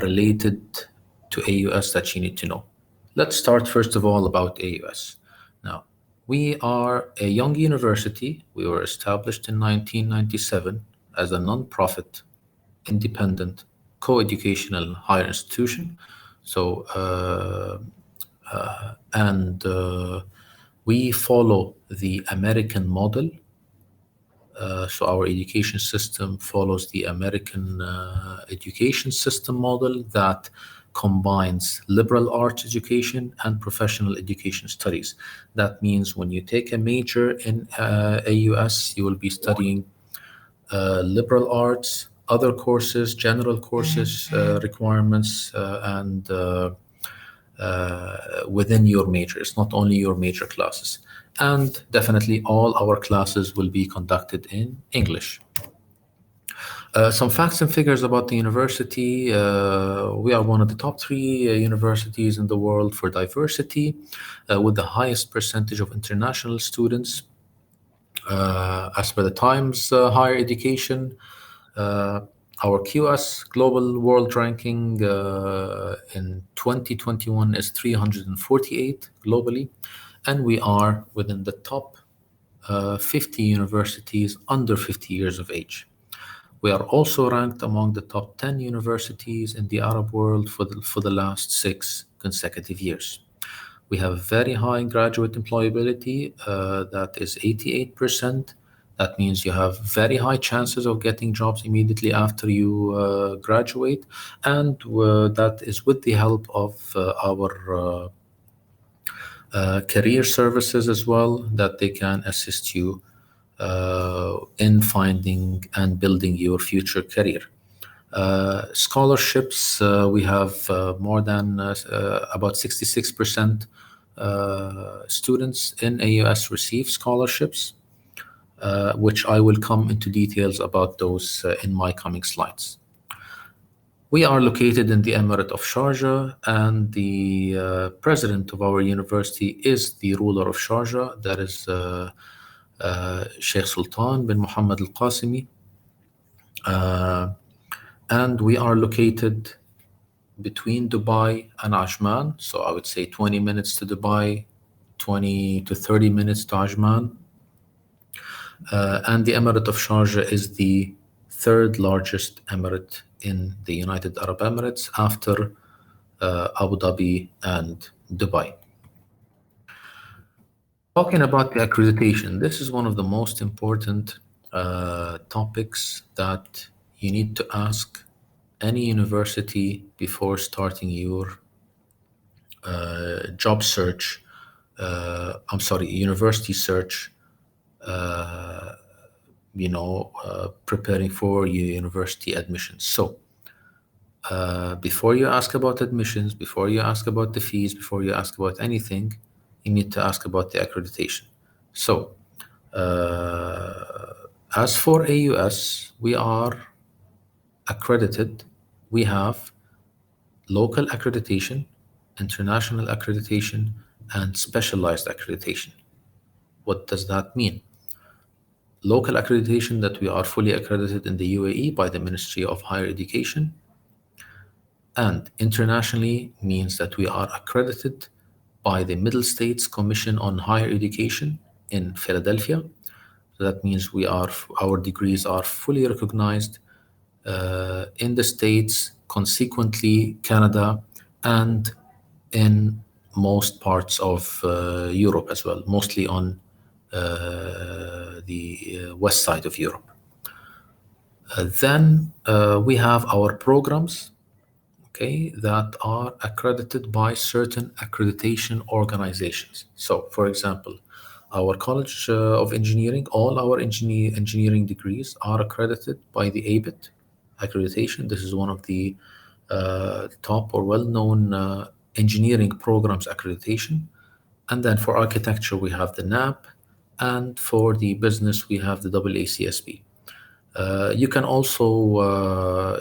related to AUS that you need to know. Let's start first of all about AUS. Now, we are a young university. We were established in 1997 as a non-profit, independent, co-educational higher institution. So, we follow the American model. So our education system follows the American education system model that combines liberal arts education and professional education studies. That means when you take a major in AUS, you will be studying liberal arts, other courses, general courses, requirements, and within your major. It's not only your major classes. And definitely all our classes will be conducted in English. Some facts and figures about the university. We are one of the top 3 universities in the world for diversity, with the highest percentage of international students. As per the Times Higher Education, our QS Global World Ranking in 2021 is 348 globally, and we are within the top 50 universities under 50 years of age. We are also ranked among the top 10 universities in the Arab world for the last 6 consecutive years. We have very high graduate employability, that is 88%. That means you have very high chances of getting jobs immediately after you graduate, and that is with the help of our career services as well, that they can assist you in finding and building your future career. Scholarships, we have more than about 66% students in AUS receive scholarships, which I will come into details about those in my coming slides. We are located in the Emirate of Sharjah, and the president of our university is the ruler of Sharjah, that is Sheikh Sultan bin Muhammad al-Qasimi. And we are located between Dubai and Ajman. So I would say 20 minutes to Dubai, 20 to 30 minutes to Ajman. And the Emirate of Sharjah is the 3rd largest emirate in the United Arab Emirates after Abu Dhabi and Dubai. Talking about the accreditation, this is one of the most important topics that you need to ask any university before starting your job search, university search, preparing for your university admissions. So before you ask about admissions, before you ask about the fees, before you ask about anything, you need to ask about the accreditation. So as for AUS, we are accredited. We have local accreditation, international accreditation, and specialized accreditation. What does that mean? Local accreditation, that we are fully accredited in the UAE by the Ministry of Higher Education, and internationally means that we are accredited by the Middle States Commission on Higher Education in Philadelphia. So that means our degrees are fully recognized in the States, consequently Canada, and in most parts of Europe as well, mostly on the west side of Europe. Then we have our programs, that are accredited by certain accreditation organizations. So, for example, our College of Engineering, all our engineering degrees are accredited by the ABIT accreditation. This is one of the top or well-known engineering programs accreditation. And then for architecture, we have the NAP, and for the business, we have the AACSB. You can also,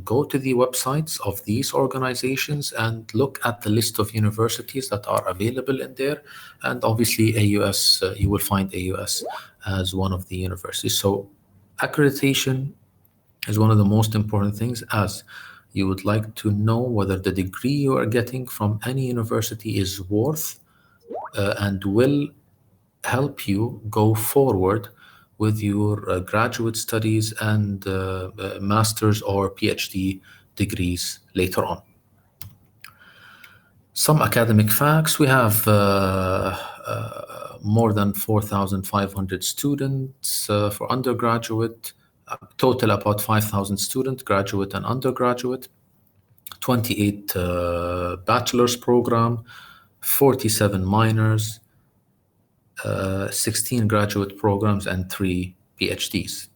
go to the websites of these organizations and look at the list of universities that are available in there. And obviously, AUS, you will find AUS as one of the universities. So accreditation is one of the most important things, as You would like to know whether the degree you are getting from any university is worth and will help you go forward with your graduate studies and master's or PhD degrees later on. Some academic facts: we have more than 4,500 students for undergraduate, total about 5,000 students, graduate and undergraduate, 28 bachelor's program, 47 minors, 16 graduate programs, and 3 PhDs.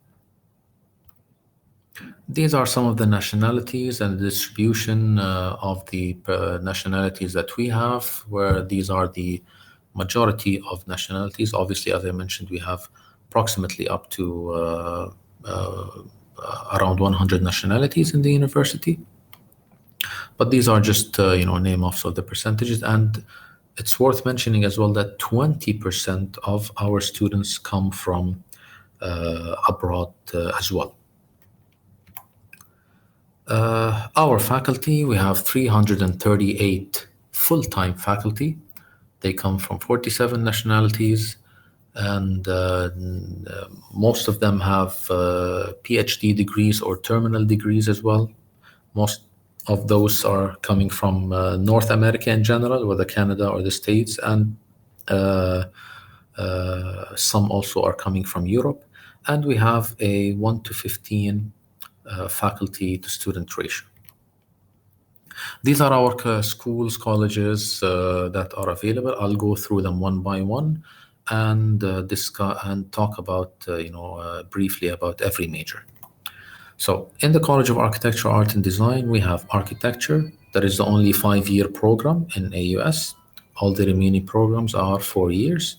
These are some of the nationalities and the distribution of the nationalities that we have, where these are the majority of nationalities. Obviously, as I mentioned, we have approximately up to around 100 nationalities in the university. But these are just, name-offs of the percentages. And it's worth mentioning as well that 20% of our students come from abroad as well. Our faculty, we have 338 full-time faculty. They come from 47 nationalities, and most of them have PhD degrees or terminal degrees as well. Most of those are coming from North America in general, whether Canada or the States, and some also are coming from Europe. And we have a 1 to 15 faculty to student ratio. These are our schools, colleges that are available. I'll go through them one by one and discuss and talk about, briefly about every major. So in the College of Architecture, Art and Design, we have architecture. That is the only 5-year program in AUS. All the remaining programs are 4 years.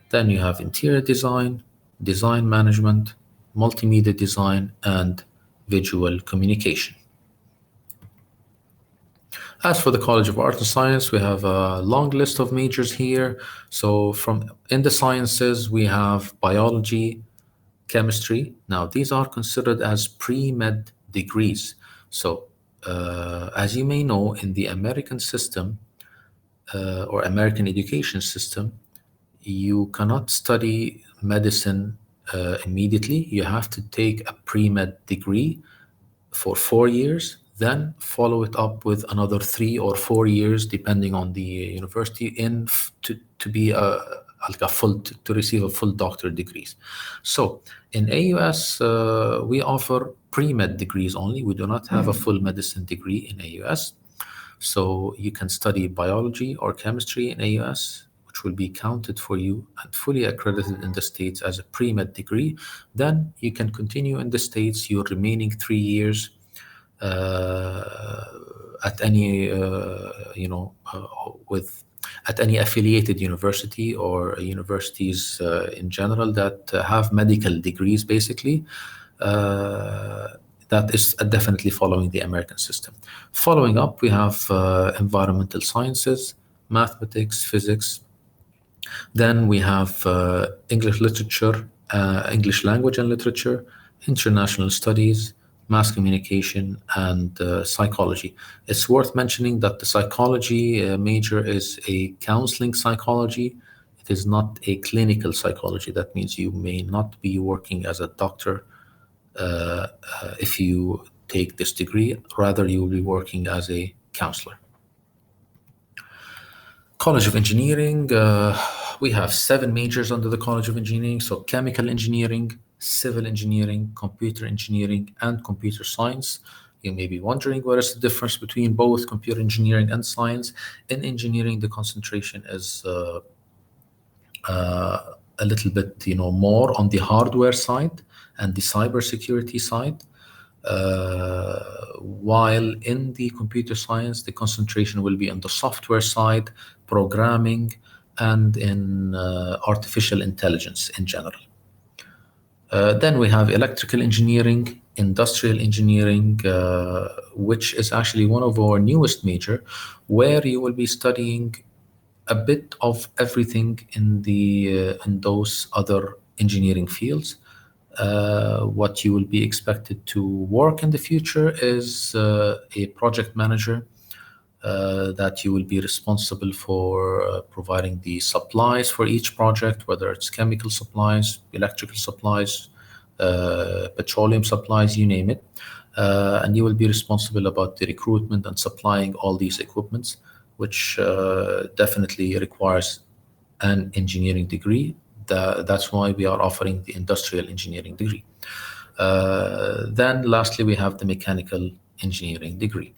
Then you have interior design, design management, multimedia design, and visual communication. As for the College of Art and Science, we have a long list of majors here. So in the sciences, we have biology, chemistry. Now, these are considered as pre-med degrees. So, as you may know, in the American system or American education system, you cannot study medicine immediately. You have to take a pre-med degree for 4 years, then follow it up with another 3 or 4 years, depending on the university, to be like a full to receive a full doctorate degrees. So in AUS, we offer pre-med degrees only. We do not have a full medicine degree in AUS. So you can study biology or chemistry in AUS, which will be counted for you and fully accredited in the States as a pre-med degree. Then you can continue in the States your remaining 3 years at any, at any affiliated university or universities in general that have medical degrees, basically. That is definitely following the American system. Following up, we have environmental sciences, mathematics, physics. Then we have English literature, English language and literature, international studies, mass communication, and psychology. It's worth mentioning that the psychology major is a counseling psychology. It is not a clinical psychology. That means you may not be working as a doctor if you take this degree. Rather, you will be working as a counselor. College of Engineering, we have 7 majors under the College of Engineering. So chemical engineering, civil engineering, computer engineering, and computer science. You may be wondering what is the difference between both computer engineering and science. In engineering, the concentration is a little bit, more on the hardware side and the cybersecurity side. While in the computer science, the concentration will be on the software side, programming, and in artificial intelligence in general. Then we have electrical engineering, industrial engineering, which is actually one of our newest major, where you will be studying a bit of everything in those other engineering fields. What you will be expected to work in the future is a project manager that you will be responsible for providing the supplies for each project, whether it's chemical supplies, electrical supplies, petroleum supplies, you name it. And you will be responsible about the recruitment and supplying all these equipments, which definitely requires an engineering degree. That's why we are offering the industrial engineering degree. Then lastly, we have the mechanical engineering degree.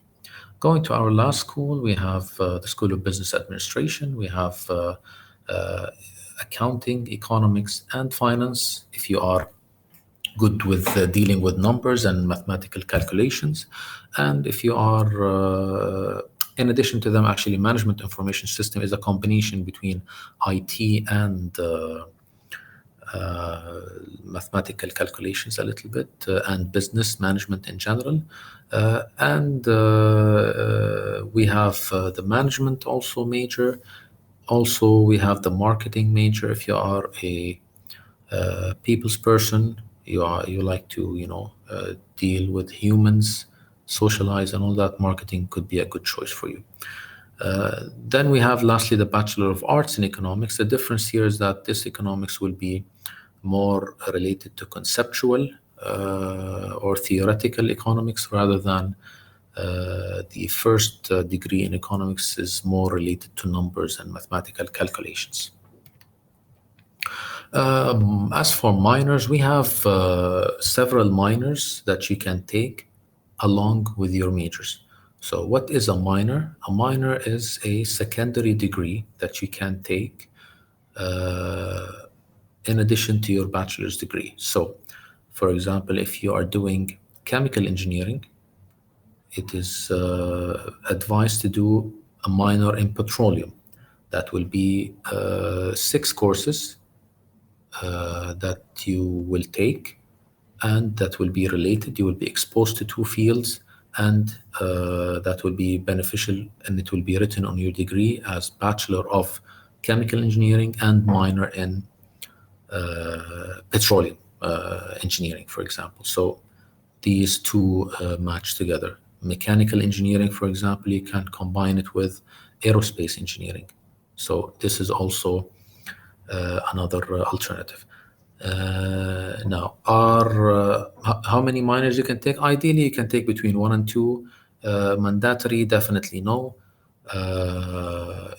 Going to our last school, we have the School of Business Administration. We have accounting, economics, and finance. If you are good with dealing with numbers and mathematical calculations, and if you are, in addition to them, actually, management information system is a combination between IT and mathematical calculations a little bit, and business management in general. And we have the management also major. Also, we have the marketing major. If you are a people's person, you like to deal with humans, socialize, and all that. Marketing could be a good choice for you. Then we have lastly the Bachelor of Arts in Economics. The difference here is that this economics will be more related to conceptual or theoretical economics, rather than the first degree in economics is more related to numbers and mathematical calculations. As for minors, we have several minors that you can take along with your majors. So what is a minor? A minor is a secondary degree that you can take in addition to your bachelor's degree. So, for example, if you are doing chemical engineering, it is advised to do a minor in petroleum. That will be 6 courses that you will take, and that will be related. You will be exposed to 2 fields, and that will be beneficial, and it will be written on your degree as Bachelor of Chemical Engineering and minor in petroleum engineering, for example. So these two match together. Mechanical engineering, for example, you can combine it with aerospace engineering. So this is also another alternative. Now, how many minors you can take? Ideally, you can take between 1 and 2. Mandatory, definitely no.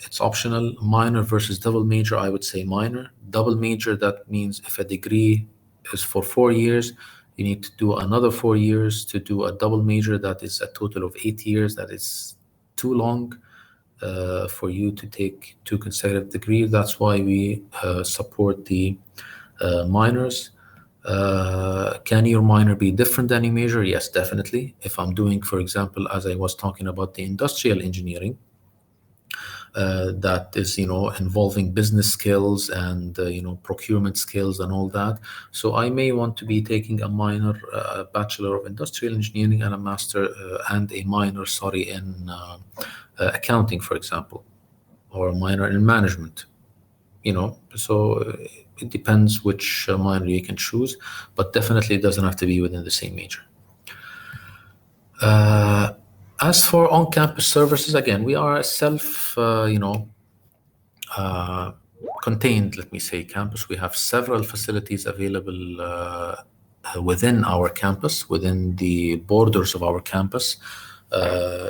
It's optional. Minor versus double major, I would say minor. Double major, that means if a degree is for 4 years, you need to do another 4 years to do a double major. That is a total of 8 years. That is too long for you to take 2 consecutive degrees. That's why we support the minors. Can your minor be different than your major? Yes, definitely. If I'm doing, for example, as I was talking about the industrial engineering, that is, involving business skills and, procurement skills and all that. So I may want to be taking a minor, Bachelor of Industrial Engineering, and a master and a minor, in accounting, for example, or a minor in management. So it depends which minor you can choose, but definitely it doesn't have to be within the same major. As for on-campus services, again, we are a contained, let me say, campus. We have several facilities available within our campus, within the borders of our campus.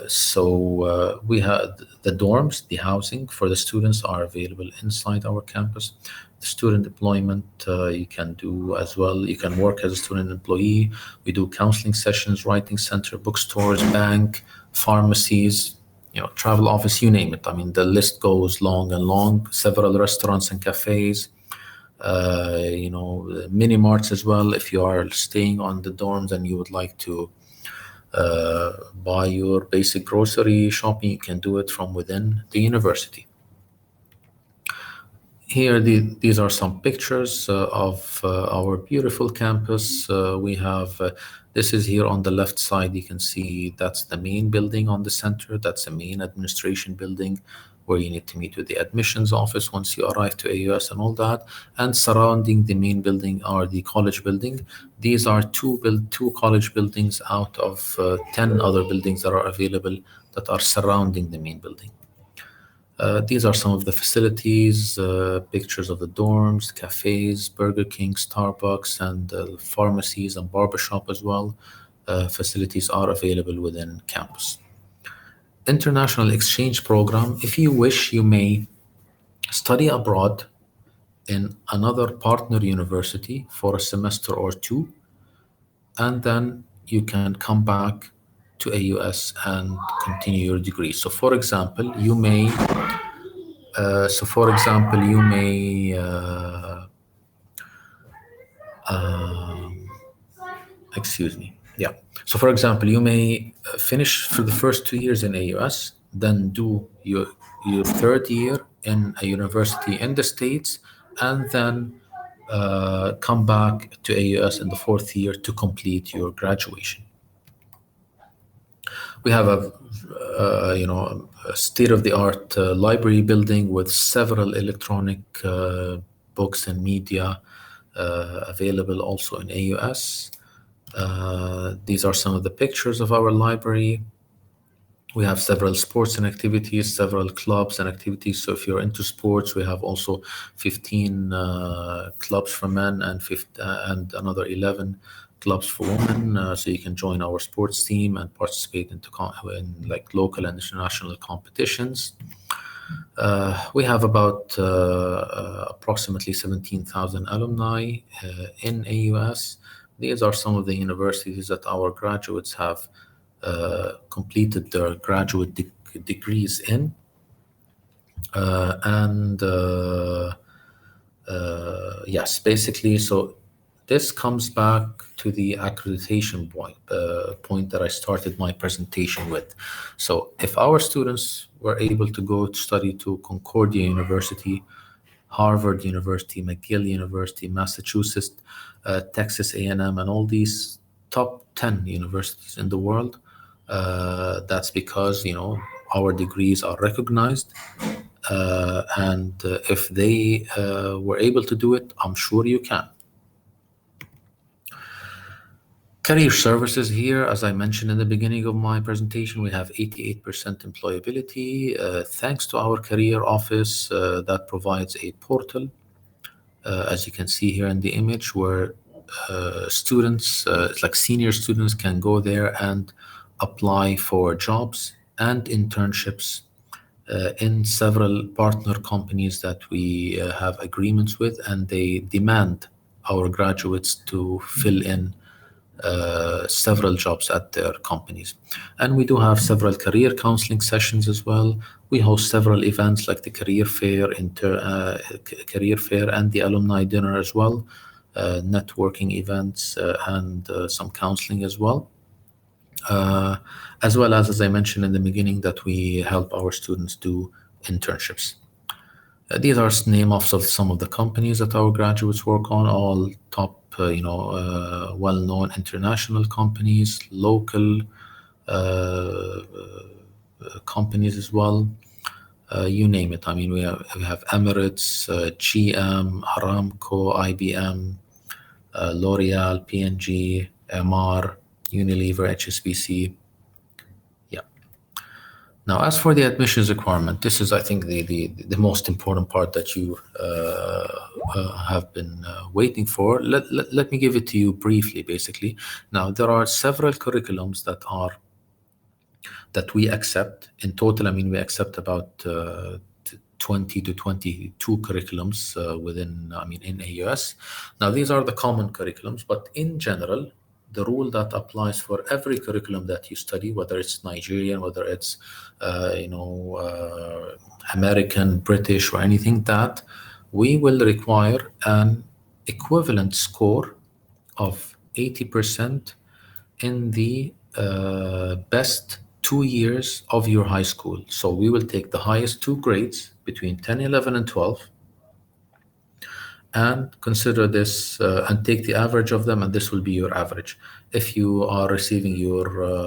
So we have the dorms, the housing for the students are available inside our campus. The student employment you can do as well. You can work as a student employee. We do counseling sessions, writing center, bookstores, bank, pharmacies, travel office, you name it. I mean, the list goes long and long. Several restaurants and cafes, mini marts as well. If you are staying on the dorms and you would like to buy your basic grocery shopping, you can do it from within the university. Here, these are some pictures of our beautiful campus. We have This is here on the left side. You can see that's the main building on the center. That's the main administration building where you need to meet with the admissions office once you arrive to AUS and all that. And surrounding the main building are the college building. These are two college buildings out of 10 other buildings that are available that are surrounding the main building. These are some of the facilities, pictures of the dorms, cafes, Burger King, Starbucks, and pharmacies and barbershop as well. Facilities are available within campus. International exchange program. If you wish, you may study abroad in another partner university for a semester or two, and then you can come back to AUS and continue your degree. So, for example, you may excuse me. Yeah. So, for example, you may finish for the first 2 years in AUS, then do your third year in a university in the States, and then come back to AUS in the fourth year to complete your graduation. We have a state-of-the-art library building with several electronic books and media available also in AUS. These are some of the pictures of our library. We have several sports and activities, several clubs and activities. So if you're into sports, we have also 15 clubs for men and another 11 clubs for women. So you can join our sports team and participate in like local and international competitions. We have about approximately 17,000 alumni in AUS. These are some of the universities that our graduates have completed their graduate degrees in. Yes, basically, so this comes back to the accreditation point that I started my presentation with. So if our students were able to go to study to Concordia University, Harvard University, McGill University, Massachusetts, Texas A&M, and all these top 10 universities in the world, that's because, our degrees are recognized. And if they were able to do it, I'm sure you can. Career services here, as I mentioned in the beginning of my presentation, we have 88% employability thanks to our career office that provides a portal, as you can see here in the image, where students, like senior students, can go there and apply for jobs and internships in several partner companies that we have agreements with, and they demand our graduates to fill in several jobs at their companies. And we do have several career counseling sessions as well. We host several events like the career fair, and the alumni dinner as well, networking events, and some counseling as well. As well as I mentioned in the beginning, that we help our students do internships. These are name-offs of some of the companies that our graduates work on, all top, well-known international companies, local companies as well. You name it. I mean, we have Emirates, GM, Aramco, IBM, L'Oreal, P&G, MR, Unilever, HSBC. Yeah. Now, as for the admissions requirement, this is, I think, the most important part that you have been waiting for. Let me give it to you briefly, basically. Now, there are several curriculums that we accept. In total, I mean, we accept about 20 to 22 curriculums in AUS. Now, these are the common curriculums, but in general, the rule that applies for every curriculum that you study, whether it's Nigerian, whether it's American, British, or anything, that we will require an equivalent score of 80% in the best 2 years of your high school. So we will take the highest two grades between 10, 11, and 12, and consider this and take the average of them, and this will be your average. If you are receiving your